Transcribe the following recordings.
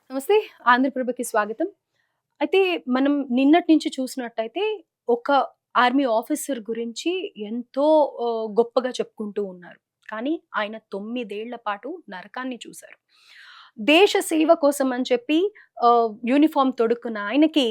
నమస్తే. ఆంధ్రప్రభకి స్వాగతం. అయితే మనం నిన్నటి నుంచి చూసినట్టయితే ఒక ఆర్మీ ఆఫీసర్ గురించి ఎంతో గొప్పగా చెప్పుకుంటూ ఉన్నారు. కానీ ఆయన 9 ఏళ్ల పాటు నరకాన్ని చూసారు. దేశ సేవ కోసం అని చెప్పి యూనిఫార్మ్ తొడుక్కున్న ఆయనకి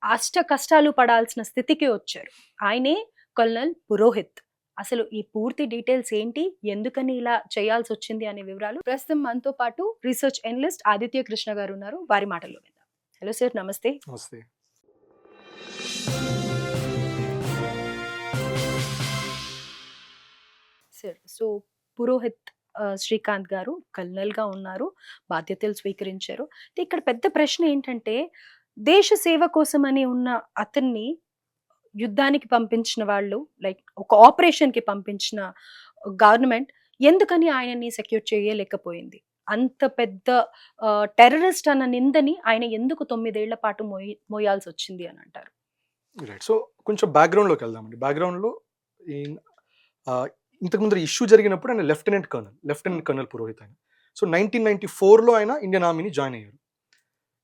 అష్ట కష్టాలు పడాల్సిన స్థితికి వచ్చారు. ఆయనే కల్నల్ పురోహిత్. అసలు ఈ పూర్తి డీటెయిల్స్ ఏంటి? ఎందుకని ఇలా చేయాల్సొచ్చింది అనే వివరాలు ప్రస్తుతం మనతో పాటు రీసెర్చ్ అనలిస్ట్ ఆదిత్య కృష్ణ గారు ఉన్నారు. వారి మాటల్లో విందాం. హలో సార్, నమస్తే. నమస్తే. సార్, సో పురోహిత్ శ్రీకాంత్ గారు కల్నల్‌గా ఉన్నారు. బాధ్యతలు స్వీకరించారు. అయితే ఇక్కడ పెద్ద ప్రశ్న ఏంటంటే, దేశ సేవ కోసమని ఉన్న అతన్ని యుద్ధానికి పంపించిన వాళ్ళు, లైక్ ఒక ఆపరేషన్‌కి పంపించిన గవర్నమెంట్ ఎందుకని ఆయనని సెక్యూర్ చేయలేకపోయింది? అంత పెద్ద టెర్రరిస్ట్ అన్న నిందని ఆయన ఎందుకు 9 ఏళ్ల పాటు మోయాల్సొచ్చింది అని అంటారు? రైట్. సో, కొంచెం బ్యాక్‌గ్రౌండ్‌లోకి వెళ్దామండి. బ్యాక్‌గ్రౌండ్‌లో ఈ ఆహ్, ఇంతకుముందు ఇష్యూ జరిగినప్పుడు ఆయన లెఫ్టినెంట్ కర్నల్ పురోహిత్ ఆయన. సో, 1994లో ఆయన ఇండియన్ ఆర్మీని జాయిన్ అయ్యారు.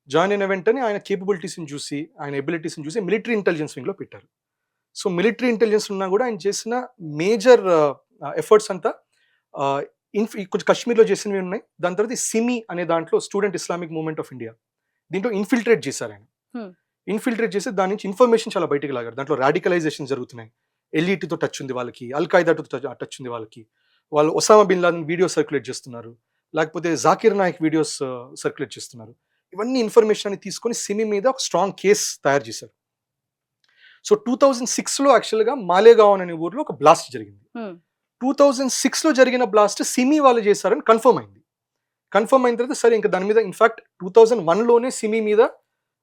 జాయిన్ అయిన వెంటనే ఆయన కేపబిలిటీస్‌ని చూసి, ఆయన ఎబిలిటీస్‌ని చూసి మిలిటరీ ఇంటెలిజెన్స్ వింగ్‌లో పెట్టారు. సో, మిలిటరీ ఇంటెలిజెన్స్ ఉన్నా కూడా ఆయన చేసిన మేజర్ ఎఫర్ట్స్ అంతా ఆహ్, కొంచెం కశ్మీర్‌లో చేసినవి ఉన్నాయి. దాని తర్వాత సిమి అనే దాంట్లో student Islamic movement of India. దీంట్లో ఇన్ఫిల్ట్రేట్ చేశారు ఆయన. హ్మ్. ఇన్ఫిల్ట్రేట్ చేసి దాని నుంచి ఇన్ఫర్మేషన్ చాలా బయటికి లాగారు. దాంట్లో రాడికలైజేషన్ జరుగుతున్నాయి. ఎల్ఈటీతో టచ్ ఉంది వాళ్ళకి, అల్ ఖైదాతో టచ్ ఉంది వాళ్ళకి. వాళ్ళు Osama bin Laden video circulate చేస్తున్నారు. లేకపోతే జాకిర్ నాయక్ వీడియోస్ సర్క్యులేట్ చేస్తున్నారు. ఇవన్నీ ఇన్ఫర్మేషన్ అని తీసుకొని సిమి మీద ఒక స్ట్రాంగ్ కేస్ తయారు చేశారు. సో 2006లో యాక్చువల్‌గా మాలేగావ్ అనే ఊర్లో ఒక బ్లాస్ట్ జరిగింది. 2006లో జరిగిన బ్లాస్ట్ సిమి వాళ్ళు చేశారని కన్ఫర్మ్ అయింది. కన్ఫర్మ్ అయిన తర్వాత సరే ఇంకా దాని మీద ఇన్‌ఫాక్ట్ 2001లోనే సిమి మీద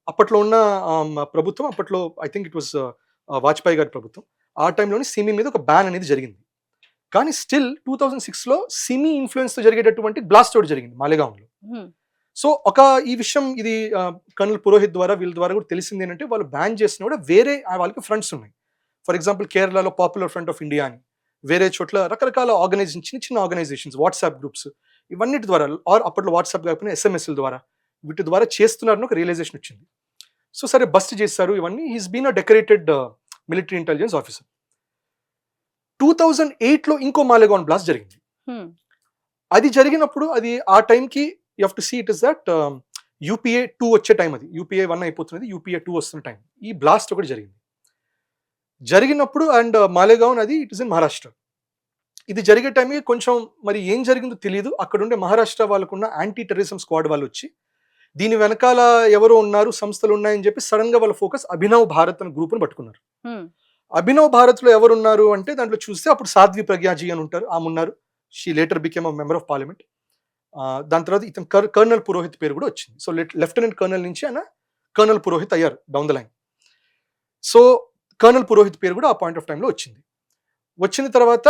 అప్పట్లో ఉన్న ప్రభుత్వం అప్పట్లో I think it was Vajpayee గారి ప్రభుత్వం. ఆ టైంలోనే సిమి మీద ఒక బ్యాన్ అనేది జరిగింది. కానీ స్టిల్ 2006లో సిమి ఇన్‌ఫ్లూయెన్స్‌తో జరిగేటటువంటి బ్లాస్ట్ ఒకటి జరిగింది మాలేగావ్‌లో. సో ఈ విషయం ఇది కర్నల్ పురోహిత్ ద్వారా వీళ్ళ ద్వారా కూడా తెలిసింది ఏంటంటే వాళ్ళు బ్యాన్ చేసినా కూడా వేరే వాళ్ళకి ఫ్రంట్స్ ఉన్నాయి. ఫర్ ఎగ్జాంపుల్ కేరళలో పాపులర్ ఫ్రంట్ ఆఫ్ ఇండియా అని, వేరే చోట్ల రకరకాల చిన్న చిన్న ఆర్గనైజేషన్స్, వాట్సాప్ గ్రూప్స్, ఇవన్నిటి ద్వారా అప్పట్లో వాట్సాప్ కాకపోయినా ఎస్ఎంఎస్ల ద్వారా వీటి ద్వారా చేస్తున్నారని ఒక రియలైజేషన్ వచ్చింది. సో సరే బస్ట్ చేశారు ఇవన్నీ. He's been a decorated military intelligence officer. 2008లో ఇంకో మాలేగాన్ బ్లాస్ట్ జరిగింది. అది జరిగినప్పుడు అది ఆ టైంకి you have to see it is that UPA 2 వచ్చే టైం, అది యూపీఏ 1 అయిపోతున్నది, యూపీఏ 2 వస్తున్న టైం. ఈ బ్లాస్ట్ ఒకటి జరిగినప్పుడు అండ్ మాలేగాన్ అది ఇట్ ఇస్ ఇన్ మహారాష్ట్ర. ఇది జరిగే టైంకి కొంచెం మరి ఏం జరిగిందో తెలియదు. అక్కడ ఉండే మహారాష్ట్ర వాళ్ళకున్న యాంటీ టెర్రరిజం స్క్వాడ్ వాళ్ళు వచ్చి దీని వెనకాల ఎవరో ఉన్నారు, సంస్థలు ఉన్నాయని చెప్పి సడన్ గా వాళ్ళ ఫోకస్ అభినవ్ భారత్ అనే గ్రూప్ ని పట్టుకున్నారు. అభినవ్ భారత్ లో ఎవరున్నారు అంటే దాంట్లో చూస్తే అప్పుడు సాధ్వి ప్రజ్ఞాజీ అని ఉంటారు, ఆమె ఉన్నారు. She later became a member of parliament. దాని తర్వాత ఇతను కర్నల్ పురోహిత్ పేరు కూడా వచ్చింది. సో లెఫ్టినెంట్ కర్నల్ నుంచి ఆయన కర్నల్ పురోహిత్ అయ్యారు down the line. So colonel Purohit పేరు కూడా ఆ పాయింట్ ఆఫ్ టైంలో వచ్చింది. వచ్చిన తర్వాత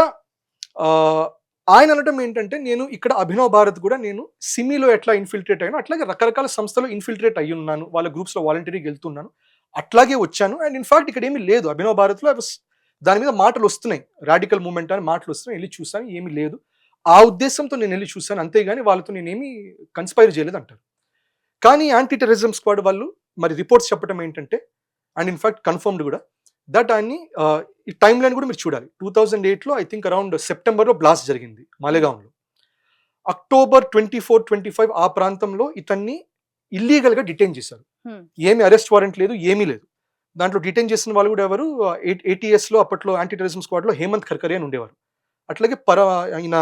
ఆయన అనడం ఏంటంటే, నేను ఇక్కడ అభినవ్ భారత్ కూడా నేను సిమిలో ఎట్లా ఇన్ఫిల్ట్రేట్ అయ్యాను అట్లాగే రకరకాల సంస్థలో ఇన్ఫిల్ట్రేట్ అయ్యి ఉన్నాను, వాళ్ళ గ్రూప్స్లో వాలంటీరీగా వెళ్తున్నాను, అట్లాగే వచ్చాను. అండ్ ఇన్ఫాక్ట్ ఇక్కడ ఏమీ లేదు అభినవ్ భారత్లో. దాని మీద మాటలు వస్తున్నాయి, రాడికల్ మూవ్మెంట్ అని మాటలు వస్తున్నాయి. వెళ్ళి చూసాను, ఏమీ లేదు. ఆ ఉద్దేశంతో నేను వెళ్ళి చూశాను, అంతేగాని వాళ్ళతో నేనేమి కన్స్పైర్ చేయలేదు అంటారు. కానీ యాంటీ టెర్రరిజం స్క్వాడ్ వాళ్ళు మరి రిపోర్ట్స్ చెప్పడం ఏంటంటే, అండ్ ఇన్ఫాక్ట్ కన్ఫర్మ్డ్ కూడా, దట్ ఆయన్ని ఈ టైం లైన్ కూడా మీరు చూడాలి. 2008లో ఐ థింక్ అరౌండ్ సెప్టెంబర్లో బ్లాస్ట్ జరిగింది మాలేగావ్లో. అక్టోబర్ 24, 25 ఆ ప్రాంతంలో ఇతన్ని ఇల్లీగల్ గా డిటైన్ చేశారు. ఏమి అరెస్ట్ వారెంట్ లేదు, ఏమీ లేదు. దాంట్లో డిటైన్ చేసిన వాళ్ళు కూడా ఎవరు, ATS లో అప్పట్లో యాంటీ టెర్రరిజం స్క్వాడ్ లో హేమంత్ ఖర్కరే అని ఉండేవారు. అట్లాగే ఆయన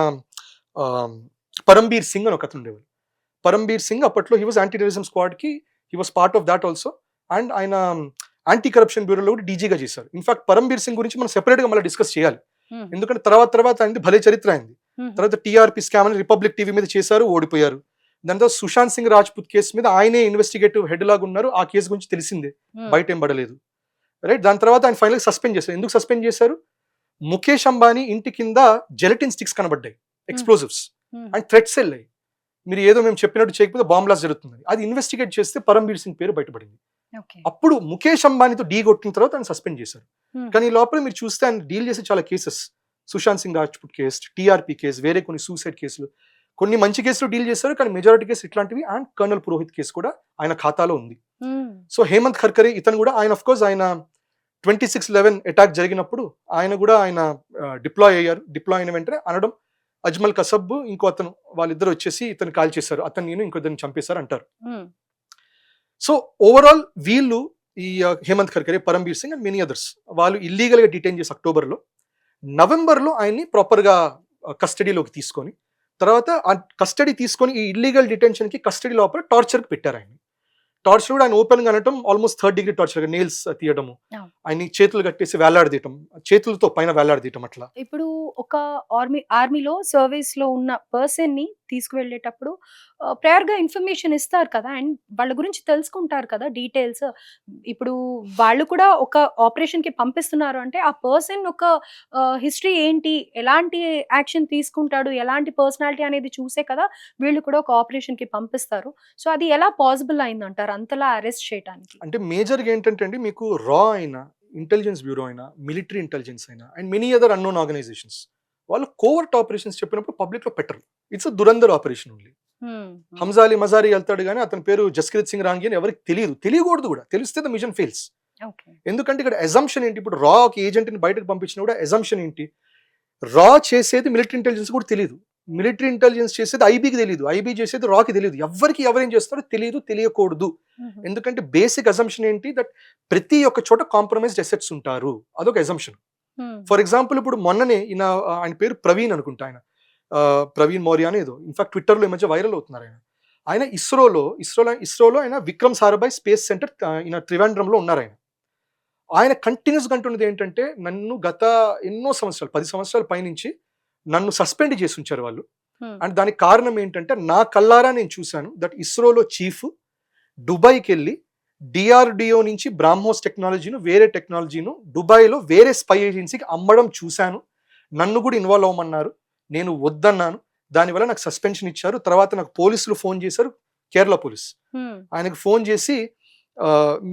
పరంబీర్ సింగ్ అని ఒక అతను ఉండేవారు. పరంబీర్ సింగ్ అప్పట్లో he was anti terrorism squad కి, he was part of that also. And ఆయన యాంటీ కరప్షన్ బ్యూరోలో కూడా డీజీగా చేశారు. ఇన్ఫాక్ట్ పరంబీర్ సింగ్ గురించి మనం సెపరేట్ గా మళ్ళీ డిస్కస్ చేయాలి, ఎందుకంటే తర్వాత అయింది భలే చరిత్ర అయింది. తర్వాత టీఆర్పీ స్కామ్ అని రిపబ్లిక్ టీవీ మీద చేశారు, ఓడిపోయారు. దాని తర్వాత సుశాంత్ సింగ్ రాజ్పుత్ కేసు మీద ఆయనే ఇన్వెస్టిగేటివ్ హెడ్ లాగా ఉన్నారు. ఆ కేసు గురించి తెలిసిందే, బయట ఏం పడలేదు. రైట్. దాని తర్వాత ఆయన ఫైనల్ సస్పెండ్ చేశారు. ఎందుకు సస్పెండ్ చేశారు? ముఖేష్ అంబానీ ఇంటి కింద జెలటిన్ స్టిక్స్ కనబడ్డాయి, ఎక్స్ప్లోజివ్స్, అండ్ థ్రెట్స్ వెళ్ళాయి. మీరు ఏదో మేము చెప్పినట్టు చేయకపోతే బాంబ్ బ్లాస్ట్ జరుగుతుంది. అది ఇన్వెస్టిగేట్ చేస్తే పరంబీర్ సింగ్ పేరు బయటపడింది. అప్పుడు ముఖేష్ అంబానీతో డీ కొట్టిన తర్వాత ఆయన సస్పెండ్ చేశారు. కానీ ఈ లోపల మీరు చూస్తే ఆయన డీల్ చేసే చాలా cases, Sushant Singh Rajput case, TRP case, వేరే కొన్ని సూసైడ్ కేసులు, కొన్ని మంచి కేసులు డీల్ చేశారు, కానీ మెజారిటీ కేసు ఇట్లాంటివి. అండ్ కర్నల్ పురోహిత్ కేసు కూడా ఆయన ఖాతాలో ఉంది. సో హేమంత్ ఖర్కరే ఇతను కూడా ఆయన, ఆఫ్ కోర్స్ ఆయన 26/11 అటాక్ జరిగినప్పుడు ఆయన కూడా ఆయన డిప్లాయ్ అయ్యారు. డిప్లాయ్ అయిన వెంటనే అనడం అజ్మల్ కసబ్ ఇంకో అతను వాళ్ళిద్దరు వచ్చేసి ఇతను కాల్ చేశారు, అతను నేను ఇంకో ఇద్దరిని చంపేశారు అంటారు. సో ఓవరాల్ వీళ్ళు ఈ Hemant Karkare, Parambir Singh and many others వాళ్ళు ఇల్లీగల్ గా డిటైన్ చేసి అక్టోబర్లో, నవంబర్లో ఆయన్ని ప్రాపర్ గా కస్టడీలోకి తీసుకొని, తర్వాత ఆ కస్టడీ తీసుకొని ఈ ఇల్లీగల్ డిటెన్షన్ కి కస్టడీ లోపల టార్చర్ పెట్టారు ఆయన. టార్చర్ కూడా ఆయన ఓపెన్ గా అనటం almost 3rd degree torture, nails తీయడము, ఆయన చేతులు కట్టేసి వేలాడదీయటం, చేతులతో పైన వేలాడదీయటం అట్లా. ఇప్పుడు ఒక ఆర్మీలో సర్వీస్ లో ఉన్న పర్సన్ ని తీసుకువెళ్ళేటప్పుడు ప్రేయర్ గా ఇన్ఫర్మేషన్ ఇస్తారు కదా, అండ్ వాళ్ళ గురించి తెలుసుకుంటారు కదా డీటెయిల్స్. ఇప్పుడు వాళ్ళు కూడా ఒక ఆపరేషన్ కి పంపిస్తున్నారు అంటే ఆ పర్సన్ ఒక హిస్టరీ ఏంటి, ఎలాంటి యాక్షన్ తీసుకుంటాడు, ఎలాంటి పర్సనాలిటీ అనేది చూసే కదా వీళ్ళు కూడా ఒక ఆపరేషన్ కి పంపిస్తారు. సో అది ఎలా పాసిబుల్ అయిందంటారు అంతలా అరెస్ట్ చేయడానికి? అంటే మేజర్గా ఏంటంటే అండి, మీకు రా అయినా, ఇంటెలిజెన్స్ బ్యూరో అయినా, మిలిటరీ ఇంటెలిజెన్స్ అయినా, and many other unknown organisations వాళ్ళు కోవర్ట్ ఆపరేషన్స్ చెప్పినప్పుడు పబ్లిక్ లో పెట్టరు. It's Dhurandhar operation only. Hamza Ali Mazari వెళ్తాడు కానీ అతని పేరు జస్కృత్ సింగ్ రాంగి అని ఎవరికి తెలియదు, తెలియకూడదు కూడా. తెలిస్తే ద మిషన్ ఫెయిల్స్. ఎందుకంటే ఇక్కడ ఎజంప్షన్ ఏంటి, ఇప్పుడు రా ఒక ఏజెంట్ ని బయటకు పంపించిన కూడా ఎజంప్షన్ ఏంటి, రా చేసేది మిలిటరీ ఇంటెలిజెన్స్ కూడా తెలియదు, మిలిటరీ ఇంటెలిజెన్స్ చేసేది ఐబీకి తెలియదు, ఐబీ చేసేది రాకి తెలియదు, ఎవరికి ఎవరేం చేస్తారో తెలియదు, తెలియకూడదు. ఎందుకంటే బేసిక్ అజంప్షన్ ఏంటి, దట్ ప్రతి ఒక్క చోట కాంప్రమైజ్డ్ అసెట్స్ ఉంటారు, అదొక అజంప్షన్. ఫర్ ఎగ్జాంపుల్ ఇప్పుడు మొన్ననే ఆయన పేరు ప్రవీణ్ అనుకుంటా, ఆయన ప్రవీణ్ మౌర్య అని ఏదో, ఇన్ఫాక్ట్ ట్విట్టర్లో ఈ మధ్య వైరల్ అవుతున్నారు. ఆయన ఇస్రోలో ఆయన విక్రమ్ సారాభాయ్ స్పేస్ సెంటర్ త్రివేంద్రంలో ఉన్నారు. ఆయన కంటిన్యూస్ అంటున్నది ఏంటంటే, నన్ను గత ఎన్నో సంవత్సరాలు 10 సంవత్సరాల పైనుంచి నన్ను సస్పెండ్ చేసి ఉంచారు వాళ్ళు. అండ్ దానికి కారణం ఏంటంటే, నా కల్లారా నేను చూశాను దట్ ఇస్రోలో చీఫ్ దుబాయ్కి వెళ్ళి డిఆర్డిఓ నుంచి బ్రాహ్మోస్ టెక్నాలజీను, వేరే టెక్నాలజీను దుబాయ్లో వేరే స్పై ఏజెన్సీకి అమ్మడం చూశాను. నన్ను కూడా ఇన్వాల్వ్ అవ్వమన్నారు, నేను వద్దన్నాను. దానివల్ల నాకు సస్పెన్షన్ ఇచ్చారు. తర్వాత నాకు పోలీసులు ఫోన్ చేశారు, కేరళ పోలీస్. ఆయనకు ఫోన్ చేసి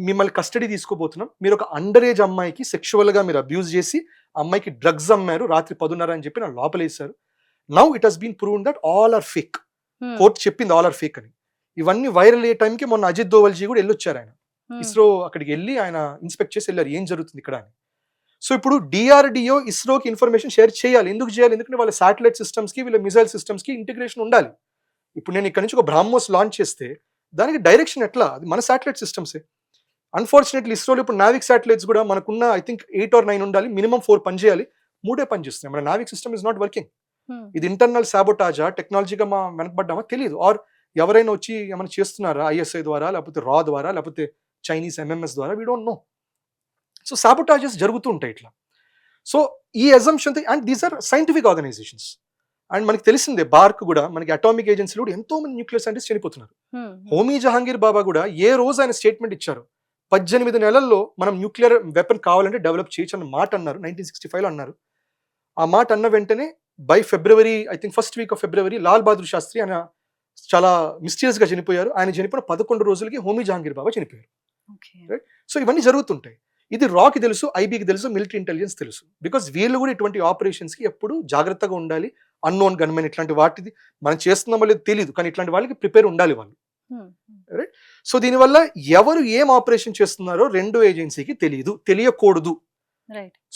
మిమ్మల్ని కస్టడీ తీసుకోబోతున్నాం, మీరు ఒక అండర్ ఏజ్ అమ్మాయికి సెక్షువల్ గా మీరు అబ్యూజ్ చేసి అమ్మాయికి డ్రగ్స్ అమ్మారు రాత్రి 10:30 అని చెప్పి నా లోపలేశారు. Now it has been proved that all are fake. Court చెప్పింది ఆల్ ఆర్ ఫేక్ అని. ఇవన్నీ వైరల్ అయ్యే టైంకి మొన్న అజిత్ దోవల్జీ కూడా వెళ్ళొచ్చారు. ఆయన ఇస్రో అక్కడికి వెళ్ళి ఆయన ఇన్స్పెక్ట్ చేసి వెళ్ళారు, ఏం జరుగుతుంది ఇక్కడ అని. సో ఇప్పుడు డిఆర్డిఓ ఇస్రోకి ఇన్ఫర్మేషన్ షేర్ చేయాలి. ఎందుకు చేయాలి? ఎందుకంటే వాళ్ళ శాటిలైట్ సిస్టమ్స్ కి, వీళ్ళ మిసైల్ సిస్టమ్స్ కి ఇంటిగ్రేషన్ ఉండాలి. ఇప్పుడు నేను ఇక్కడ నుంచి ఒక బ్రాహ్మోస్ లాంచ్ చేస్తే దానికి డైరెక్షన్ ఎట్లా? అది మన శాటిలైట్ సిస్టమ్సే. అన్ఫార్చునేట్లీ ఇస్రోలో ఇప్పుడు నావిక్ శాటిలైట్స్ కూడా మనకున్న ఐ థింక్ 8 or 9 ఉండాలి, మినిమం 4 పనిచేయాలి, 3 పనిచేస్తున్నాయి. మన Navik system is not working. ఇది ఇంటర్నల్ సాబోటాజా, టెక్నాలజీగా మా వెనకబడ్డామా తెలియదు, ఆర్ ఎవరైనా వచ్చి ఏమైనా చేస్తున్నారా ఐఎస్ఐ ద్వారా, లేకపోతే రా ద్వారా, లేకపోతే చైనీస్ ఎంఎంఎస్ ద్వారా, we don't know. So sabotages జరుగుతూ ఉంటాయి ఇట్లా. సో ఈ assumption, and these are scientific organisations. And మనకి తెలిసిందే బార్క్ కూడా, మనకి అటామిక్ ఏజెన్సీలో కూడా ఎంతో మంది న్యూక్లియర్ సైంటిస్ట్ చనిపోతున్నారు. హోమీ జహాంగీర్ బాబా కూడా ఏ రోజు ఆయన స్టేట్మెంట్ ఇచ్చారు, 18 నెలల్లో మనం న్యూక్లియర్ వెపన్ కావాలంటే డెవలప్ చేయొచ్చు అన్న మాట అన్నారు. 1965లో అన్నారు. ఆ మాట అన్న వెంటనే by February, I think first week of February, Lal Bahadur Shastri ఆయన చాలా మిస్టీరియస్ గా చనిపోయారు. ఆయన చనిపోయిన 11 రోజులకి హోమీ జహాంగీర్ బాబా చనిపోయారు. సో ఇవన్నీ జరుగుతుంటాయి. ఇది రాకి తెలుసు, ఐబీకి తెలుసు, మిలిటరీ ఇంటెలిజెన్స్ తెలుసు. బికాస్ వీళ్ళు కూడా ఇటువంటి ఆపరేషన్స్ కి ఎప్పుడు జాగ్రత్తగా ఉండాలి. అన్నోన్ గన్మెన్ ఇట్లాంటి వాటిది మనం చేస్తున్నామో లేదు తెలియదు, కానీ ఇట్లాంటి వాళ్ళకి ప్రిపేర్ ఉండాలి వాళ్ళు. రైట్. సో దీనివల్ల ఎవరు ఏం ఆపరేషన్ చేస్తున్నారో రెండు ఏజెన్సీకి తెలియదు, తెలియకూడదు.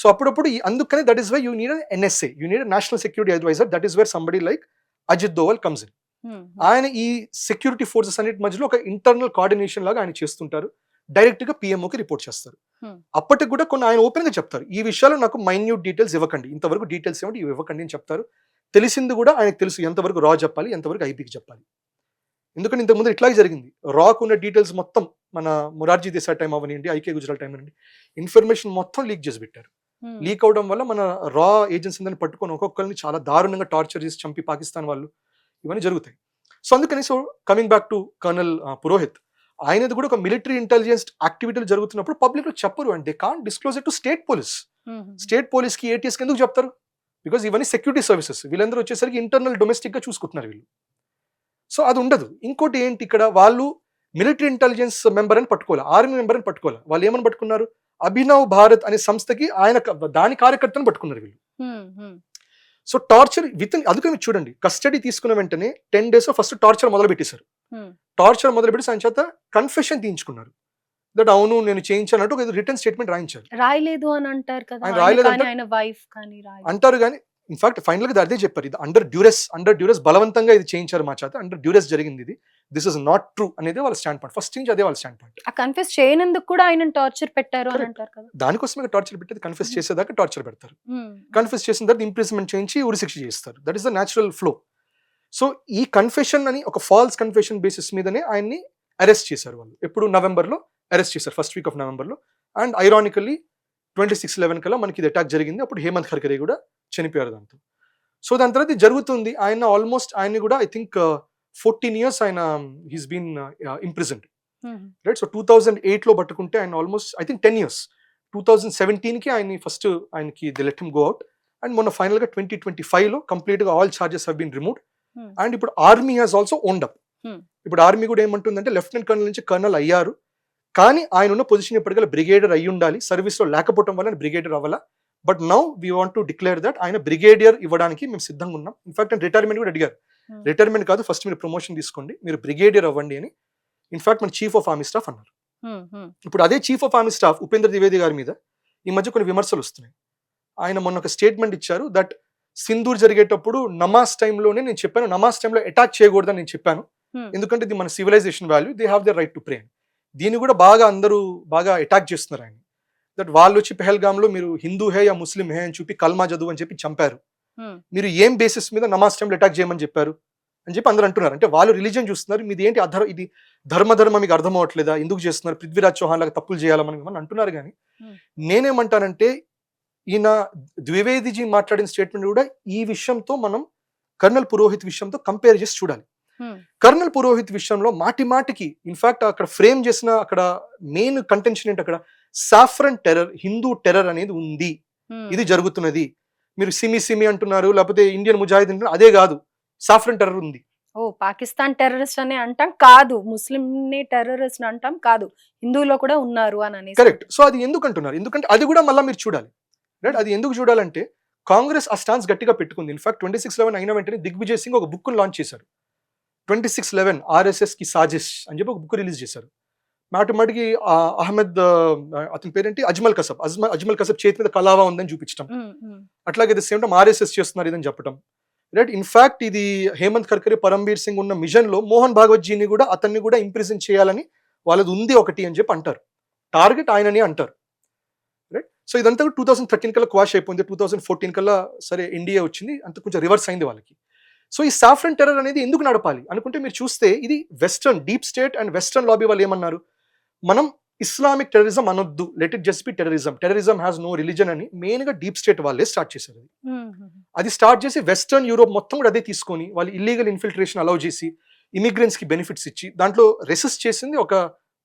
సో అప్పుడప్పుడు అందుకనే that is why you need NSA, you need national security advisor. That is where somebody like Ajit Doval comes in. ఆయన ఈ సెక్యూరిటీ ఫోర్సెస్ అన్నిటి మధ్యలో ఒక ఇంటర్నల్ కోఆర్డినేషన్ లాగా ఆయన చేస్తుంటారు. డైరెక్ట్ గా పిఎంఓకి రిపోర్ట్ చేస్తారు. అప్పటికి కూడా కొన్ని ఆయన ఓపెన్ గా చెప్తారు, ఈ విషయాలు నాకు మైన్యూట్ డీటెయిల్స్ ఇవ్వకండి, ఇంతవరకు డీటెయిల్స్ ఏమంటే ఇవి ఇవ్వకండి అని చెప్తారు. తెలిసింది కూడా ఆయనకు తెలుసు, ఎంతవరకు రా చెప్పాలి, ఎంతవరకు ఐబీకి చెప్పాలి. ఎందుకంటే ఇంతకుముందు ఇట్లాగే జరిగింది. రాకు ఉన్న డీటెయిల్స్ మొత్తం మన మొరార్జీ దేశాయ్ టైం అవనండి, ఐకే గుజరాల్ టైం అనండి, ఇన్ఫర్మేషన్ మొత్తం లీక్ చేసి పెట్టారు. లీక్ అవడం వల్ల మన రా ఏజెన్సీని పట్టుకొని ఒక్కొక్కరిని చాలా దారుణంగా టార్చర్ చేసి చంపి పాకిస్తాన్ వాళ్ళు, ఇవన్నీ జరుగుతాయి. సో అందుకని so coming back to colonel Purohit, ఆయనది కూడా ఒక మిలిటరీ ఇంటెలిజెన్స్ యాక్టివిటీలు జరుగుతున్నప్పుడు పబ్లిక్ లో చెప్పరు, and they can't disclose it to state police. State police కి ఏటీఎస్ కి ఎందుకు చెప్తారు? బికాస్ ఇవన్నీ సెక్యూరిటీ సర్వీసెస్, వీళ్ళందరూ వచ్చేసరికి ఇంటర్నల్ డొమెస్టిక్ గా చూసుకుంటున్నారు వీళ్ళు. సో అది ఉండదు. ఇంకోటి ఏంటి, ఇక్కడ వాళ్ళు మిలిటరీ ఇంటెలిజెన్స్ మెంబర్ అని పట్టుకోవాలి, ఆర్మీ మెంబర్ అని పట్టుకోవాలి. వాళ్ళు ఏమని పట్టుకున్నారు? అభినవ్ భారత్ అనే సంస్థకి ఆయన దాని కార్యకర్తను పట్టుకున్నారు వీళ్ళు. సో టార్చర్ అందుకే మీరు చూడండి, కస్టడీ తీసుకున్న వెంటనే 10 days ఫస్ట్ టార్చర్ మొదలు పెట్టేశారు. టార్చర్ మొదలు పెట్టి ఆయన చేత కన్ఫెషన్ తీయించుకున్నారు. దట్ అవును నేను చేయించానంటూ ఒక రిటర్న్ స్టేట్మెంట్ రాయించారు. రాయలేదు అని అంటారు కదా, ఆయన రాయలేదు అంటే ఆయన వైఫ్ కానీ అంటారు. కానీ ఇన్ఫాక్ట్ ఫైనల్ గా అదే చెప్పారు, ఇది అండర్ డ్యూరెస్ బలవంతంగా ఇది చేయించారు మా చేత, అండర్ డ్యూరెస్ జరిగింది ఇది, దిస్ ఇస్ నాట్ ట్రూ అనేది వాళ్ళ స్టాండ్ పాయింట్. ఫస్ట్ నుంచి అదే వాళ్ళ స్టాండ్ పాయింట్. ఆ కన్ఫెస్ చేయనందుకు కూడా ఆయన టార్చర్ పెట్టారు అని అంటారు కదా. దానికోసమే టార్చర్ పెట్టేది, కన్ఫెస్ చేసేదాకా టార్చర్ పెడతారు. కన్ఫెస్ చేసిన తర్వాత ఇంప్రిజన్మెంట్ చేయించి ఉరిశిక్ష చేస్తారు. That is the natural flow. So ఈ కన్ఫెషన్ అని ఒక ఫాల్స్ కన్ఫెషన్ బేసిస్ మీదనే ఆయన్ని అరెస్ట్ చేశారు వాళ్ళు. ఎప్పుడు నవంబర్లో అరెస్ట్ చేశారు, ఫస్ట్ వీక్ ఆఫ్ నవంబర్లో. అండ్ ఐరానికల్లీ 26/11 కల్లా మనకి ఇది అటాక్ జరిగింది. అప్పుడు హేమంత్ కర్కరే కూడా చనిపోయారు దాంతో. సో దాని తర్వాత ఇది జరుగుతుంది. ఆయన ఆల్మోస్ట్ ఆయన్ని కూడా ఐ థింక్ 14 years ఆయన he's been imprisoned, right. So 2008లో పట్టుకుంటే ఆయన ఆల్మోస్ట్ ఐ థింక్ 10 years. 2017కి ఆయనకి they let him go out. And మొన్న ఫైనల్ గా 2025లో కంప్లీట్ గా all charges have been removed. And ఇప్పుడు army has also owned up. ఇప్పుడు ఆర్మీ కూడా ఏమంటుందంటే లెఫ్టినెంట్ కర్నల్ నుంచి కర్నల్ అయ్యారు, కానీ ఆయన ఉన్న పొజిషన్ ఇప్పటికల్లా బ్రిగేడియర్ అయ్యి ఉండాలి, సర్వీస్ లో లేకపోవడం వల్ల బ్రిగేడియర్ అవ్వాలా. But now we want to declare that ఆయన బ్రిగేడియర్ ఇవ్వడానికి మేము సిద్ధంగా ఉన్నాం. ఇన్ఫాక్ట్ రిటైర్మెంట్ కూడా అడిగారు. రిటైర్మెంట్ కాదు, ఫస్ట్ మీరు ప్రమోషన్ తీసుకోండి, మీరు బ్రిగేడియర్ అవ్వండి అని ఇన్ఫాక్ట్ మన చీఫ్ ఆఫ్ ఆర్మీ స్టాఫ్ అన్నారు. ఇప్పుడు అదే chief of army staff Upendra Dwivedi గారి మీద ఈ మధ్య కొన్ని విమర్శలు వస్తున్నాయి. ఆయన మొన్న ఒక స్టేట్మెంట్ ఇచ్చారు దట్ సింధూర్ జరిగేటప్పుడు నమాజ్ టైంలోనే నేను చెప్పాను, నమాజ్ టైంలో అటాక్ చేయకూడదని నేను చెప్పాను, ఎందుకంటే ఇది మన civilisation value, they have the right to pray. దీన్ని కూడా అందరూ బాగా అటాక్ చేస్తున్నారు ఆయన. దట్ వాళ్ళు వచ్చి పెహల్గామ్ లో మీరు హిందూ హే యా ముస్లిం హే అని చూపి కల్మా చదువు అని చెప్పి చంపారు, మీరు ఏం బేసిస్ మీద నమాజ్ టైంలో అటాక్ చేయమని చెప్పారు అని చెప్పి అందరూ అంటున్నారు. అంటే వాళ్ళు రిలీజియన్ చూస్తున్నారు, మీది ఏంటి ఇది ధర్మ మీకు అర్థం అవ్వట్లేదా, ఎందుకు చేస్తున్నారు, పృథ్వీరాజ్ చౌహాన్ లాగా తప్పులు చేయాలని అంటున్నారు. కానీ నేనేమంటానంటే ఈయన ద్వివేదిజీ మాట్లాడిన స్టేట్మెంట్ కూడా ఈ విషయంతో మనం కర్నల్ పురోహిత్ విషయంతో కంపేర్ చేసి చూడాలి. కర్నల్ పురోహిత్ విషయంలో మాటికి ఇన్ఫాక్ట్ అక్కడ ఫ్రేమ్ చేసిన అక్కడ మెయిన్ కంటెన్షన్ ఏంటి, అక్కడ సాఫ్రన్ టెర్రర్, హిందూ టెర్రర్ అనేది ఉంది, ఇది జరుగుతున్నది. మీరు సిమి అంటున్నారు, లేకపోతే ఇండియన్ ముజాహిదీన్, అదే కాదు, సాఫ్రన్ టెర్రర్ ఉంది. పాకిస్తాన్ టెర్రరిస్ట్ అని అంటాం కాదు, ముస్లిం టెర్రరిస్ట్ అంటాం కాదు, హిందువులో కూడా ఉన్నారు అని. కరెక్ట్. సో అది ఎందుకు అంటున్నారు, ఎందుకంటే అది కూడా మళ్ళీ మీరు చూడాలి, రైట్. అది ఎందుకు చూడాలంటే కాంగ్రెస్ ఆ స్టాన్స్ గట్టిగా పెట్టుకుంది. ఇన్ఫాక్ట్ 26/11 అయిన వెంటనే దిగ్విజయ్ సింగ్ ఒక బుక్ లాంచ్ చేశారు, 26/11 RSS కి సాజిష్ అని చెప్పి ఒక బుక్ రిలీజ్ చేశారు. మాటికి అహ్మద్ అతని పేరేంటి అజ్మల్ కసబ్ చేతి మీద కలావా ఉందని చూపించడం, అట్లాగే ది సేమ్ టైం RSS చేస్తున్నారు ఇదని చెప్పడం, రైట్. ఇన్ఫాక్ట్ ఇది హేమంత్ కర్కరే, పరంబీర్ సింగ్ ఉన్న మిషన్ లో మోహన్ భాగవత్ జీని కూడా అతన్ని కూడా ఇంప్రిజన్ చేయాలని వాళ్ళది ఉంది ఒకటి అని చెప్పి అంటారు, టార్గెట్ ఆయనని అంటారు, రైట్. సో ఇదంతా 2013 కల్లా క్వాష్ అయిపోయింది. 2014 కల్లా సరే ఇండియా వచ్చింది, అంత కొంచెం రివర్స్ అయింది వాళ్ళకి. సో ఈ సాఫ్రన్ టెర్రర్ అనేది ఎందుకు నడపాలి అనుకుంటే మీరు చూస్తే ఇది western deep state and western lobby వాళ్ళు ఏమన్నారు, మనం ఇస్లామిక్ టెర్రరిజం అనొద్దు, let it just be terrorism has no religion అని మెయిన్ గా డీప్ స్టేట్ వాళ్ళే స్టార్ట్ చేశారు. అది స్టార్ట్ చేసి వెస్టర్న్ యూరోప్ మొత్తం కూడా అదే తీసుకొని వాళ్ళు ఇల్లీగల్ ఇన్ఫిల్ట్రేషన్ అలౌ చేసి ఇమిగ్రెంట్స్ కి బెనిఫిట్స్ ఇచ్చి దాంట్లో రెసిస్ట్ చేసింది ఒక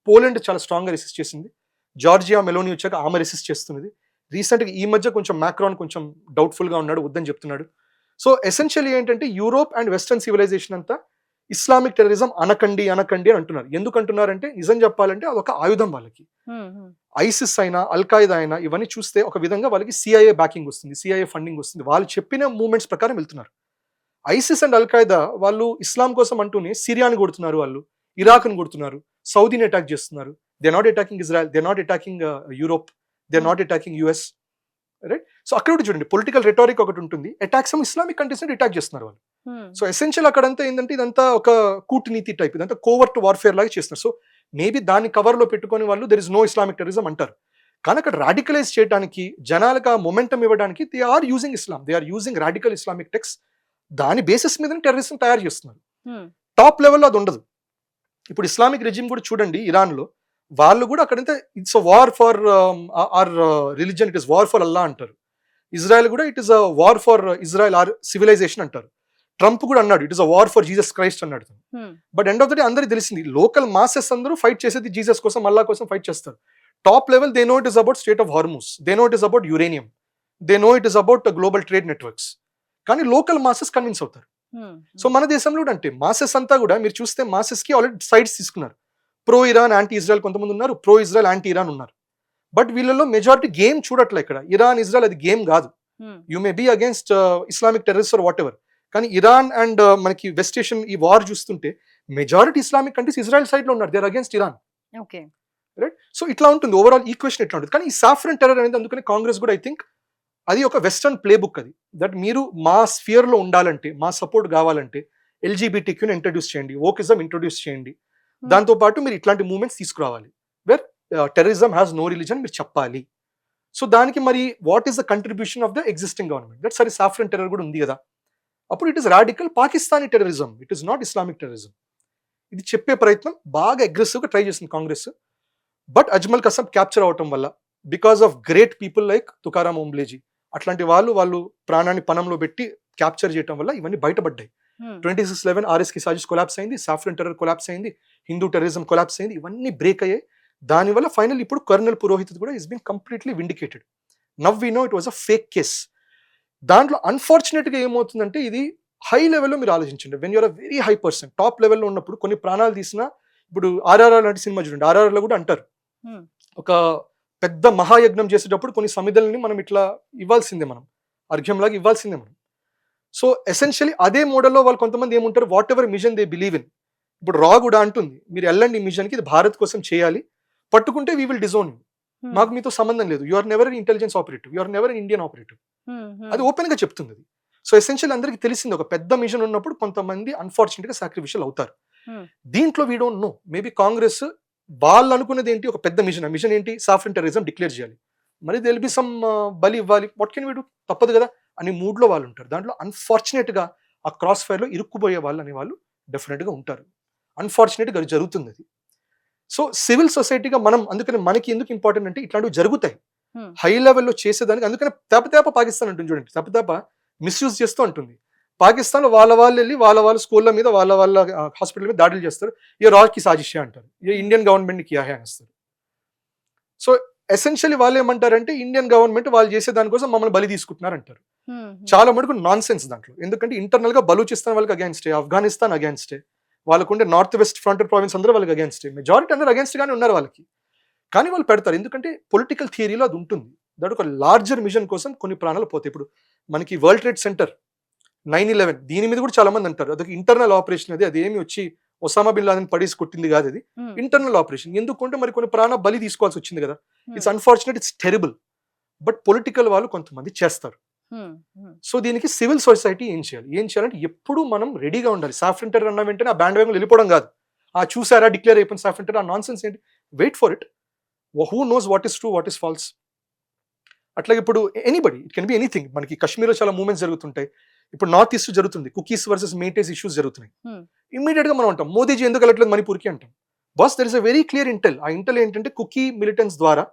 పోలాండ్, చాలా స్ట్రాంగ్ గా రెసిస్ట్ చేసింది. జార్జియా మెలోని వచ్చాక ఆమె రెసిస్ట్ చేస్తున్నది. రీసెంట్ గా ఈ మధ్య కొంచెం మ్యాక్రాన్ కొంచెం డౌట్ఫుల్ గా ఉన్నాడు, వద్దని చెప్తున్నాడు. సో ఎసెన్షియల్లీ ఏంటంటే యూరోప్ అండ్ వెస్టర్న్ సివిలైజేషన్ అంతా ఇస్లామిక్ టెర్రరిజం అనకండి అని అంటున్నారు. ఎందుకు అంటున్నారంటే నిజం చెప్పాలంటే అదొక ఆయుధం వాళ్ళకి. ఐసిస్ అయినా అల్ఖాయిదా అయినా ఇవన్నీ చూస్తే ఒక విధంగా వాళ్ళకి CIA బ్యాకింగ్ వస్తుంది, CIA ఫండింగ్ వస్తుంది, వాళ్ళు చెప్పిన మూవ్మెంట్స్ ప్రకారం వెళ్తున్నారు. ఐసిస్ అండ్ అల్ఖాయిదా వాళ్ళు ఇస్లాం కోసం అంటూనే సిరియాని కొడుతున్నారు, వాళ్ళు ఇరాక్ని కొడుతున్నారు, సౌదీని అటాక్ చేస్తున్నారు. They not attacking Israel, they not attacking Europe, they not attacking US, right. So అక్కడ కూడా చూడండి పొలిటికల్ రెటారిక్ ఒకటి ఉంటుంది, అటాక్స్ ఇస్లామిక్ కంట్రీస్ అటాక్ చేస్తున్నారు వాళ్ళు. సో ఎసెన్షియల్ అక్కడంతా ఏంటంటే ఇదంతా ఒక కూటనీతి టైప్, ఇదంతా కోవర్ట్ వార్ఫేర్ లాగా చేస్తున్నారు. సో మేబీ దాన్ని కవర్ లో పెట్టుకుని వాళ్ళు there is no Islamic terrorism అంటారు, కానీ అక్కడ రాడికలైజ్ చేయడానికి జనాలకు ఆ మొమెంటం ఇవ్వడానికి they are using Islam, they are using radical Islamic text, దాని బేసిస్ మీద టెర్రరిజం తయారు చేస్తున్నారు. టాప్ లెవెల్లో అది ఉండదు. ఇప్పుడు ఇస్లామిక్ రెజిమ్ కూడా చూడండి, ఇరాన్ లో వాళ్ళు కూడా అక్కడంతా it's war for or religion, it is war for Allah అంటారు. ఇజ్రాయెల్ కూడా it is a war for Israel or civilization అంటారు. ట్రంప్ కూడా అన్నాడు it is a war for Jesus Christ అన్నాడు. But end of the day అందరికి తెలిసింది local masses అందరూ fight చేసేది జీసస్ కోసం, అల్లా కోసం ఫైట్ చేస్తారు. Top level they know it is about state of Hormuz, they know it is about uranium, they know it is about global trade networks, కానీ local masses convince అవుతారు. So మన దేశంలో కూడా అంటే masses అంతా కూడా మీరు చూస్తే మాసెస్ కి ఆల్రెడీ సైడ్స్ తీసుకున్నారు. ప్రో ఇరాన్ యాంటీ ఇజ్రాయెల్ కొంతమంది ఉన్నారు, ప్రో ఇజ్రాయెల్ యాంటీ ఇరాన్ ఉన్నారు. బట్ వీళ్ళలో మెజారిటీ గేమ్ చూడట్లే. ఇక్కడ ఇరాన్ ఇజ్రాయెల్ అది గేమ్ కాదు, you may be against Islamic terrorist or whatever, కానీ ఇరాన్ అండ్ మనకి వెస్ట్ ఏషియన్ ఈ వార్ చూస్తుంటే majority Islamic countries Israel side లో ఉన్నారు, they are against Iran, okay. Right? So ఇట్లా ఉంటుంది ఓవరాల్ ఈక్వేషన్ ఇట్లా ఉంటుంది. కానీ ఈ సాఫ్రన్ టెర్రర్ అనేది అందుకని కాంగ్రెస్ కూడా ఐ థింక్ అది ఒక వెస్టర్న్ ప్లే బుక్, అది దట్ మీరు మా స్ఫియర్ లో ఉండాలంటే, మా సపోర్ట్ కావాలంటే ఎల్జీబీటీక్యూని ఇంట్రడ్యూస్ చేయండి, ఓకిజం ఇంట్రడ్యూస్ చేయండి, దాంతో పాటు మీరు ఇట్లాంటి మూవ్మెంట్స్ తీసుకురావాలి, where terrorism has no religion మీరు చెప్పాలి. సో దానికి మరి what is the contribution of the existing government, that సరే సాఫ్రన్ టెర్రర్ కూడా ఉంది కదా, అప్పుడు it is radical Pakistani terrorism, it is not Islamic terrorism. ఇది చెప్పే ప్రయత్నం బాగా అగ్రెసివ్గా ట్రై చేసింది కాంగ్రెస్. బట్ అజ్మల్ కసబ్ క్యాప్చర్ అవటం వల్ల, because of great people like Tukaram Omble ji అట్లాంటి వాళ్ళు ప్రాణాన్ని పణంలో పెట్టి క్యాప్చర్ చేయడం వల్ల ఇవన్నీ బయటపడ్డాయి. 26/11 ఆర్ఎస్కి సాజిష్ కొలాప్స్ అయింది, సాఫ్రన్ టెర్రర్ కొలాప్స్ అయింది, హిందూ టెర్రరిజం కొలాప్స్ అయింది, ఇవన్నీ బ్రేక్ అయ్యాయి. దానివల్ల ఫైనల్ ఇప్పుడు కర్నల్ పురోహిత్ కూడా is been completely vindicated. Now we know it was a fake case. దాంట్లో అన్ఫార్చునేట్గా ఏమవుతుందంటే, ఇది హై లెవెల్లో మీరు ఆలోచించండి, when you're a very high person, top లెవెల్లో ఉన్నప్పుడు కొన్ని ప్రాణాలు తీసినా, ఇప్పుడు ఆర్ఆర్ఆర్ లాంటి సినిమా చూడండి, ఆర్ఆర్ఆర్లో కూడా అంటారు ఒక పెద్ద మహాయజ్ఞం చేసేటప్పుడు కొన్ని సమిధల్ని మనం ఇట్లా ఇవ్వాల్సిందే, మనం అర్ఘ్యంలాగా ఇవ్వాల్సిందే మనం. సో ఎసెన్షియలీ అదే మోడల్లో వాళ్ళు కొంతమంది ఏముంటారు, whatever mission they believe in. ఇప్పుడు రా కూడా అంటుంది, మీరు వెళ్ళండి ఈ మిషన్కి, ఇది భారత్ కోసం చేయాలి, పట్టుకుంటే వీ విల్ డిజోన్ యూ, మాకు మీతో సంబంధం లేదు, you are never intelligence operative, you are never Indian operative, అది ఓపెన్ గా చెప్తుంది అది. సో ఎసెన్షియల్ అందరికి తెలిసింది, ఒక పెద్ద మిషన్ ఉన్నప్పుడు కొంతమంది అన్ఫార్చునేట్ గా సాక్రిఫిషియల్ అవుతారు. దీంట్లో we don't no, maybe Congress వాళ్ళు అనుకున్నది ఏంటి, ఒక పెద్ద మిషన్, ఆ మిషన్ ఏంటి, సాఫ్రన్ టెర్రరిజం డిక్లేర్ చేయాలి, మరి దెల్ బి సమ్ బలి ఇవ్వాలి, వాట్ కెన్ వీ డూ, తప్పదు కదా అని మూడ్ లో వాళ్ళు ఉంటారు. దాంట్లో అన్ఫార్చునేట్ గా ఆ క్రాస్ ఫైర్ లో ఇరుక్కుపోయే వాళ్ళు అనే వాళ్ళు డెఫినెట్ గా ఉంటారు. అన్ఫార్చునేట్ గా జరుగుతుంది అది. సో సివిల్ సొసైటీగా మనం, అందుకని మనకి ఎందుకు ఇంపార్టెంట్ అంటే ఇట్లాంటివి జరుగుతాయి హై లెవెల్లో చేసేదానికి. అందుకని తేపతేప పాకిస్తాన్ ఉంటుంది చూడండి, తేపతేప మిస్యూజ్ చేస్తూ ఉంటుంది. పాకిస్తాన్ వాళ్ళు వెళ్ళి వాళ్ళ స్కూళ్ళ మీద వాళ్ళ హాస్పిటల్ మీద దాడులు చేస్తారు, ఏ రాకి సాజిషే అంటారు, ఏ ఇండియన్ గవర్నమెంట్ కి ఆహే అనేస్తారు. సో ఎసెన్షియల్లీ వాళ్ళు ఏమంటారంటే, ఇండియన్ గవర్నమెంట్ వాళ్ళు చేసే దానికోసం మమ్మల్ని బలి తీసుకుంటున్నారు అంటారు. చాలా మటుకు నాన్ సెన్స్ దాంట్లో, ఎందుకంటే ఇంటర్నల్ గా బలూచిస్తాన్ వాళ్ళకి అగేన్స్టే, ఆఫ్ఘనిస్తాన్ అగేన్స్టే, వాళ్ళకుండే నార్త్ వెస్ట్ ఫ్రంటియర్ ప్రావిన్స్ అందరూ వాళ్ళకి అగేన్స్టే, మెజారిటీ అందరూ అగేన్స్ట్ గానే ఉన్నారు వాళ్ళకి. కానీ వాళ్ళు పెడతారు, ఎందుకంటే పొలిటికల్ థియరీలో అది ఉంటుంది, దాని ఒక లార్జర్ మిషన్ కోసం కొన్ని ప్రాణాలు పోతాయి. ఇప్పుడు మనకి వరల్డ్ ట్రేడ్ సెంటర్ 9/11 దీని మీద కూడా చాలా మంది అంటారు అదొక ఇంటర్నల్ ఆపరేషన్, అది ఏమి వచ్చి ఒసామా బిన్ లాదెన్ పడేసి కొట్టింది కాదు, అది ఇంటర్నల్ ఆపరేషన్. ఎందుకంటే మరి కొన్ని ప్రాణ బలి తీసుకోవాల్సి వచ్చింది కదా. It's unfortunate, it's terrible, but political వాళ్ళు కొంతమంది చేస్తారు. సో దీనికి సివిల్ సొసైటీ ఏం చేయాలంటే ఎప్పుడు మనం రెడీగా ఉండాలి. సాఫ్రన్ టెర్రర్ అన్న వెంటనే ఆ బ్యాండ్ వేగంలో వెళ్ళిపోవడం కాదు, ఆ చూసారా డిక్లేర్ అయిపోయింది సాఫ్రన్ టెర్రర్, ఆ నాన్ సెన్స్ ఏంటి, wait for it, who knows what is true what is false. అట్లాగే ఇప్పుడు anybody, it can be anything. మనకి కాశ్మీర్లో చాలా మూవ్మెంట్స్ జరుగుతుంటాయి, ఇప్పుడు నార్త్ ఈస్ట్ జరుగుతుంది, కుకీస్ వర్సెస్ మేటేస్ ఇష్యూస్ జరుగుతున్నాయి. ఇమ్మీడియట్ గా మనం అంటాం మోదీజీ ఎందుకు వెళ్ళట్లేదు మణిపూర్కి అంటాం. Boss there is a very clear intel. ఆ ఇంటెల్ ఏంటంటే కుకీ మిలిటెంట్స్ ద్వారా,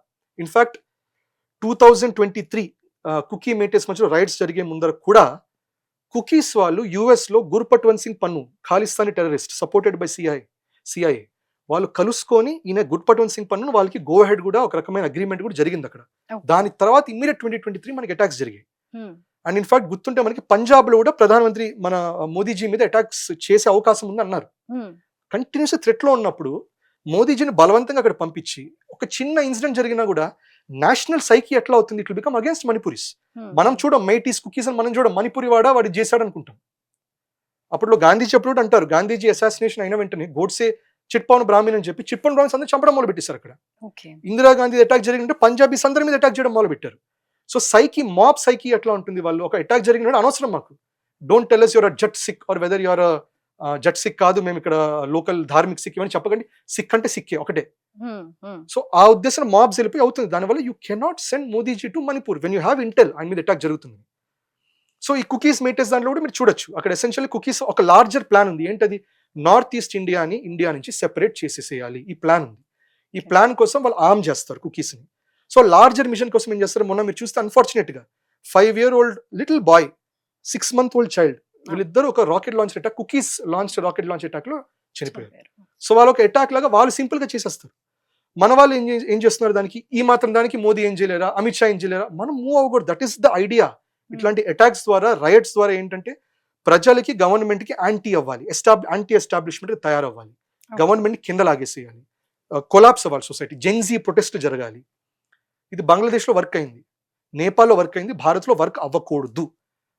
ఇన్ఫాక్ట్ 2023 కుకీ మేటేస్ మధ్యలో రైట్స్ జరిగే ముందర కూడా కుకీస్ వాళ్ళు యుఎస్ లో గుర్పట్వంత్ సింగ్ పన్ను, ఖాలిస్తానీ టెర్రరిస్ట్ సపోర్టెడ్ బై సిఐఏ, వాళ్ళు కలుసుకొని ఈయన గుర్పట్వంత్ సింగ్ పన్ను వాళ్ళకి గో హెడ్ కూడా ఒక రకమైన అగ్రిమెంట్ కూడా జరిగింది అక్కడ. దాని తర్వాత ఇమ్మీడియట్ 2023 మనకి అటాక్స్ జరిగాయి. అండ్ ఇన్ఫాక్ట్ గుర్తుంటే మనకి పంజాబ్ లో కూడా ప్రధానమంత్రి మన మోదీజీ మీద అటాక్స్ చేసే అవకాశం ఉంది అన్నారు. కంటిన్యూస్ థ్రెట్ లో ఉన్నప్పుడు మోదీజీని బలవంతంగా అక్కడ పంపించి ఒక చిన్న ఇన్సిడెంట్ జరిగినా కూడా నేషనల్ సైకి ఎట్లా అవుతుంది, ఇట్ విల్ బికమ్ అగేన్స్ట్ మణిపూరీస్. మనం చూడం మైటీస్ కుకీస్ అని మనం చూడం, మణిపూరి వాడు చేశాడు అనుకుంటాం. అప్పట్లో గాంధీజీ ఎప్పుడు అంటారు, గాంధీజీ అసాసినేషన్ అయిన వెంటనే గోడ్సే చిట్పవన్ బ్రాహ్మణ్ అని చెప్పి చిట్పవన్ బ్రాహ్మణ్స్ అందరూ చంపడం మొదలు పెట్టేశారు అక్కడ. ఇందిరాగాంధీ అటాక్ జరిగిందంటే పంజాబీస్ అందరి మీద అటాక్ చేయడం మొదలు పెట్టారు. సో సైకి, మాబ్ సైకి ఎట్లా ఉంటుంది, వాళ్ళు ఒక అటాక్ జరిగిన అనవసరం మాకు, don't tell us your Jat Sikh or whether your Jat Sikh కాదు, మేము ఇక్కడ లోకల్ ధార్మిక్ సిక్ ఇవన్నీ చెప్పకండి, సిక్ అంటే సిక్కే ఒకటే. సో ఆ ఉద్దేశం మాబ్స్ వెళ్ళిపోయి అవుతుంది. దానివల్ల you cannot send Modi ji to Manipur when you have intel ఆయన మీద అటాక్ జరుగుతుంది. సో ఈ కుకీస్ మేటేస్ దాంట్లో కూడా మీరు చూడొచ్చు, అక్కడ ఎసెన్షియల్లీ కుకీస్ ఒక లార్జర్ ప్లాన్ ఉంది. ఏంటది, నార్త్ ఈస్ట్ ఇండియాని ఇండియా నుంచి సెపరేట్ చేసేసేయాలి, ఈ ప్లాన్ ఉంది. ఈ ప్లాన్ కోసం వాళ్ళు ఆర్మ్ చేస్తారు కుకీస్ని. సో లార్జర్ మిషన్ కోసం ఏం చేస్తారు, మొన్న మీరు చూస్తే అన్ఫార్చునేట్ గా 5-year-old little boy, 6-month-old child, వీళ్ళిద్దరు ఒక rocket launch attack, cookies launch rocket launch attack లో చనిపోయారు. సో వాళ్ళు ఒక అటాక్ లాగా వాళ్ళు సింపుల్ గా చేసేస్తారు. మన వాళ్ళు ఏం చేస్తున్నారు దానికి, ఈ మాత్రం దానికి మోదీ ఏం చేయలేరా, అమిత్ షా ఏం చేయలేరా, మనం మూవ్ అవ్వకూడదు. That is the idea. ఇట్లాంటి అటాక్స్ ద్వారా, రైట్స్ ద్వారా ఏంటంటే ప్రజలకి, గవర్నమెంట్ కి యాంటీ అవ్వాలి, యాంటీ ఎస్టాబ్లిష్మెంట్ కి తయారవ్వాలి, గవర్నమెంట్ ని కింద లాగేసేయాలి, కొలాప్స్ అవ్వాలి సొసైటీ, జెన్జీ ప్రొటెస్ట్ జరగాలి. ఇది బంగ్లాదేశ్ లో వర్క్ అయింది. నేపాల్లో వర్క్ అయింది, భారత్లో వర్క్ అవ్వకూడదు.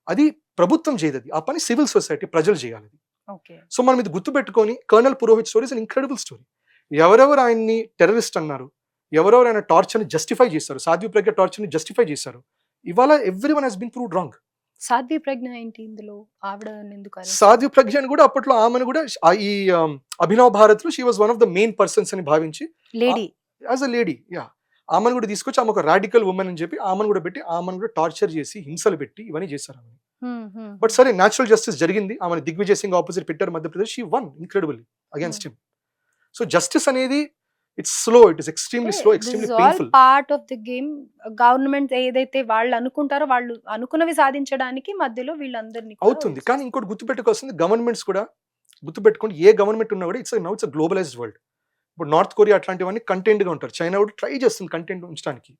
అది ప్రభుత్వం చేయదు, ఆ పని సివిల్ సొసైటీ, ప్రజలు చేయాలి. ఓకే. సో మనం ఇది గుర్తుపెట్టుకొని, colonel Purohit story is an incredible story. ఎవరెవరు ఆయన్ని టెర్రరిస్ట్ అన్నారు, ఎవరెవరు ఆయన టార్చర్ని జస్టిఫై చేశారు, సాధ్వి ప్రజ్ఞ టార్చర్ని జస్టిఫై చేశారు, ఇవాళ every one has been proved wrong. Sadhvi Pragya ఏంటి ఇందులో? ఆవిడ ఎందుకు arrest సాధ్వి ప్రజ్ఞని కూడా అప్పట్లో ఆమెను కూడా ఈ అభినవ్ భారత్ లో she was one of the main persons అని భావించి, lady as a lady, yeah, ఆమెను కూడా తీసుకొచ్చి ఆమె ఒక రాడికల్ ఉమెన్ అని చెప్పి ఆమెను కూడా పెట్టి ఆమెను కూడా టార్చర్ చేసి హింసలు పెట్టి ఇవన్నీ చేశారు ఆమె. బట్ సరే, న్యాచురల్ జస్టిస్ జరిగింది, ఆమెను దిగ్విజయ్ సింగ్ ఆపోజిట్ పెట్టారు Madhya Pradesh, she won incredibly against him. So justice అనేది it's slow, it is extremely slow, extremely painful. Part of the game. Government ఏదైతే వాళ్ళు అనుకుంటారో వాళ్ళు అనుకున్నవి సాధించడానికి మధ్యలో వీళ్ళందరినీ కూడా అవుతుంది. కానీ ఇంకోటి గుర్తుపెట్టుకోవాల్సింది, గవర్నమెంట్స్ కూడా గుర్తుపెట్టుకోండి, ఏ గవర్నమెంట్ ఉన్నా కూడా it's now it's globalised world. ఇప్పుడు నార్త్ కొరియా అట్లాంటివన్నీ కంటెంట్ గా ఉంటారు, చైనా కూడా ట్రై చేస్తుంది కంటెంట్ ఉంచడానికి.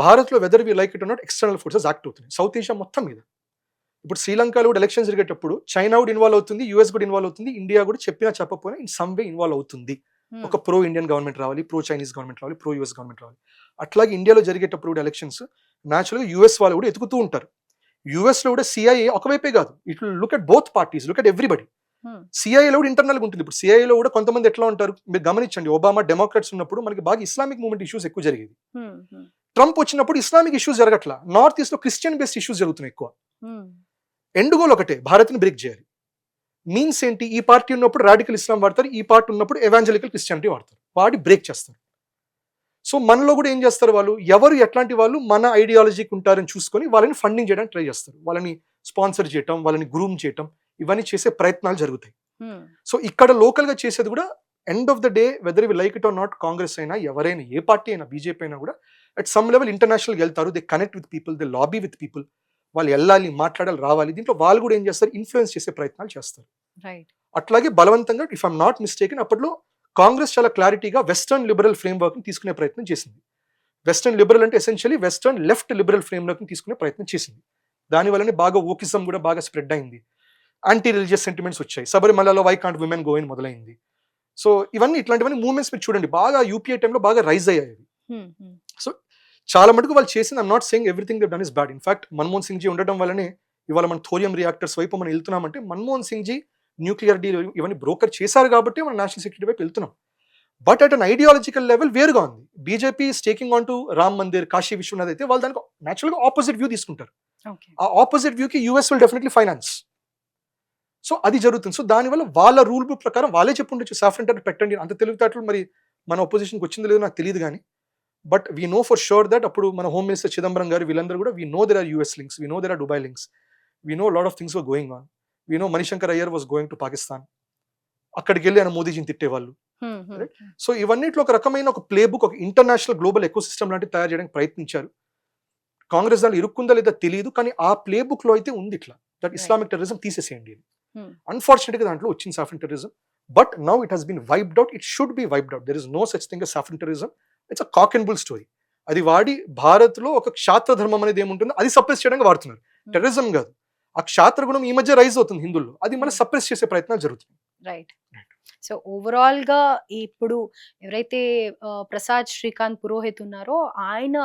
భారత్లో whether we like it not external forces act అవుతుంది సౌత్ ఏషియా మొత్తం మీద. ఇప్పుడు శ్రీలంకలో కూడా ఎలక్షన్స్ జరిగేటప్పుడు చైనా కూడా ఇన్వాల్వ్ అవుతుంది, యూఎస్ కూడా ఇన్వాల్వ్ అవుతుంది, ఇండియా కూడా చెప్పినా చెప్పకపోయినా ఇన్ సమ్ వే ఇన్వాల్వ్ అవుతుంది. ఒక ప్రో ఇండియన్ గవర్నమెంట్ రావాలి, ప్రో చైనీస్ గవర్నమెంట్ రావాలి, ప్రో యూఎస్ గవర్నమెంట్ రావాలి. అట్లాగే ఇండియాలో జరిగేటప్పుడు కూడా ఎలక్షన్స్ న్యాచురల్గా యూఎస్ వాళ్ళు కూడా ఎతుకుతూ ఉంటారు. యూఎస్ లో కూడా సిఐఏ ఒకవైపే కాదు, it will look at both parties, look at everybody. సిఐఏలో కూడా ఇంటర్నల్ గా ఉంటుంది. ఇప్పుడు సిఐఏలో కూడా కొంతమంది ఎట్లా ఉంటారు మీరు గమనించండి, ఒబామా డెమోక్రాట్స్ ఉన్నప్పుడు మనకి బాగా ఇస్లామిక్ మూవ్మెంట్ ఇష్యూస్ ఎక్కువ జరిగేది. ట్రంప్ వచ్చినప్పుడు ఇస్లామిక్ ఇష్యూస్ జరగట్లా, నార్త్ ఈస్ట్ లో క్రిస్టియన్ బేస్డ్ ఇష్యూస్ జరుగుతున్నాయి ఎక్కువ. ఎండ్ గోల్ ఒకటే, భారత్ని బ్రేక్ చేయాలి. మీన్స్ ఏంటి, ఈ పార్టీ ఉన్నప్పుడు రాడికల్ ఇస్లాం వాడతారు, ఈ పార్టీ ఉన్నప్పుడు ఎవాంజలికల్ క్రిస్టియానిటీ వాడతారు, వాడి బ్రేక్ చేస్తారు. సో మనలో కూడా ఏం చేస్తారు వాళ్ళు, ఎవరు ఎట్లాంటి వాళ్ళు మన ఐడియాలజీకి ఉంటారని చూసుకొని వాళ్ళని ఫండింగ్ చేయడానికి ట్రై చేస్తారు, వాళ్ళని స్పాన్సర్ చేయటం, వాళ్ళని గ్రూమ్ చేయటం, ఇవన్నీ చేసే ప్రయత్నాలు జరుగుతాయి. సో ఇక్కడ లోకల్ గా చేసేది కూడా end of the day, whether we like it or not, Congress అయినా ఎవరైనా, ఏ పార్టీ అయినా, బీజేపీ అయినా కూడా అట్ సమ్ లెవెల్ ఇంటర్నేషనల్ వెళ్తారు, they connect with people, they lobby with people, వాళ్ళు వెళ్ళాలి, మాట్లాడాలి, రావాలి. దీంట్లో వాళ్ళు కూడా ఏం చేస్తారు, ఇన్ఫ్లుయెన్స్ చేసే ప్రయత్నాలు చేస్తారు. అట్లాగే బలవంతంగా, ఇఫ్ ఐఎమ్ నాట్ మిస్టేకెన్, అప్పట్లో కాంగ్రెస్ చాలా క్లారిటీగా వెస్టర్న్ లిబరల్ ఫ్రేమ్ వర్క్ ని తీసుకునే ప్రయత్నం చేసింది. వెస్టర్న్ లిబరల్ అంటే essentially western left liberal frame work ని తీసుకునే ప్రయత్నం చేసింది. దానివల్లనే బాగా ఓకిజం కూడా బాగా స్ప్రెడ్ అయింది, యాంటీ రిలీజియస్ సెంటిమెంట్స్ వచ్చాయి, శబరిమలలో why can't women go in మొదలైంది. సో ఇవన్నీ ఇట్లాంటివన్నీ మూవ్మెంట్స్ మీరు చూడండి, బాగా యూపీఏ టైంలో బాగా రైజ్ అయ్యాయి. సో చాలా మటుకు వాళ్ళు చేసింది, I'm not saying everything they done is bad. In fact Manmohan Singh ji ఉండడం వల్లనే ఇవాళ మన థోరియం రియాక్టర్స్ వైపు మనం వెళ్తున్నామంటే మన్మోహన్ సింగ్ జీ న్యూక్లియర్ డీల్ ఇవన్నీ బ్రోకర్ చేశారు కాబట్టి మనం నేషనల్ సెక్యూరిటీ వైపు వెళ్తున్నాం. But at an ideological level వేరుగా ఉంది. BJP staking on to Ram Mandir, Kashi Vishwanath అయితే వాళ్ళు దానికి న్యాచురల్గా ఆపోజిట్ వ్యూ తీసుకుంటారు. ఆ ఆపోజిట్ వ్యూకి US will definitely finance. So అది జరుగుతుంది. సో దానివల్ల వాళ్ళ రూల్ బుక్ ప్రకారం వాళ్ళే చెప్పుండొచ్చు, సాఫ్ట్ టెర్రర్ పెట్టండి, అంత తెలివితేటలు మరి మన ఒపోజిషన్కి వచ్చిందో లేదో నాకు తెలియదు కానీ, but we know for sure that అప్పుడు మన హోమ్ మినిస్టర్ చిదంబరం గారు వీళ్ళందరూ కూడా we know there are US links, we know there are Dubai links, we know lot of things were going on. We know Mani Shankar Aiyar was going to Pakistan, అక్కడికి వెళ్ళి ఆయన మోదీజీని తిట్టేవాళ్ళు. So ఇవన్నిట్లో ఒక రకమైన ఒక ప్లే బుక్, ఒక ఇంటర్నేషనల్ గ్లోబల్ ఎకో సిస్టమ్ లాంటివి తయారు చేయడానికి ప్రయత్నించారు. కాంగ్రెస్ దాన్ని ఇరుక్కుందా లేదా తెలియదు, కానీ ఆ ప్లే బుక్ లో అయితే ఉంది ఇట్లా, దట్ ఇస్లామిక్ టెర్రరిజం తీసేసేయండి. అన్ఫార్చునేట్ గా దాంట్లో వచ్చింది soft terrorism, but now it has been wiped out, it should be wiped out. There is no such thing as soft terrorism. It's a cock and bull story. అది వాడి భారత్ లో ఒక క్షాత్ర ధర్మం అనేది ఏముంటుందో అది సప్రెస్ చేయడానికి వాడుతున్నారు, టెర్రరిజం కాదు. ఆ క్షాత్ర గుణం ఈ మధ్య రైజ్ అవుతుంది హిందువుల్లో, అది మనం సప్రెస్ చేసే ప్రయత్నాలు జరుగుతుంది. రైట్. సో ఓవరాల్ గా ఇప్పుడు ఎవరైతే ప్రసాద్ శ్రీకాంత్ పురోహిత్ ఉన్నారో ఆయన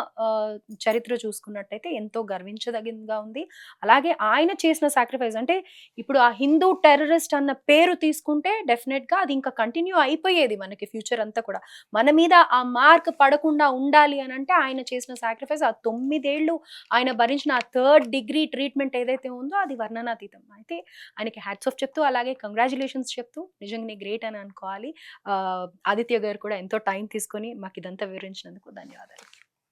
చరిత్ర చూసుకున్నట్టయితే ఎంతో గర్వించదగినగా ఉంది. అలాగే ఆయన చేసిన సాక్రిఫైస్ అంటే ఇప్పుడు ఆ హిందూ టెర్రరిస్ట్ అన్న పేరు తీసుకుంటే డెఫినెట్ గా అది ఇంకా కంటిన్యూ అయిపోయేది మనకి ఫ్యూచర్ అంతా కూడా. మన మీద ఆ మార్క్ పడకుండా ఉండాలి అని అంటే ఆయన చేసిన సాక్రిఫైస్, ఆ 9 ఏళ్ళు ఆయన భరించిన ఆ 3rd డిగ్రీ ట్రీట్మెంట్ ఏదైతే ఉందో అది వర్ణనాతీతం. అయితే ఆయనకి హ్యాట్స్ ఆఫ్ చెప్తూ అలాగే కంగ్రాచులేషన్స్ చెప్తూ నిజంగానే గ్రేట్ అని అనుకోవాలి. ఆదిత్య గారు కూడా ఎంతో టైం తీసుకొని మాకు ఇదంతా వివరించినందుకు ధన్యవాదాలు.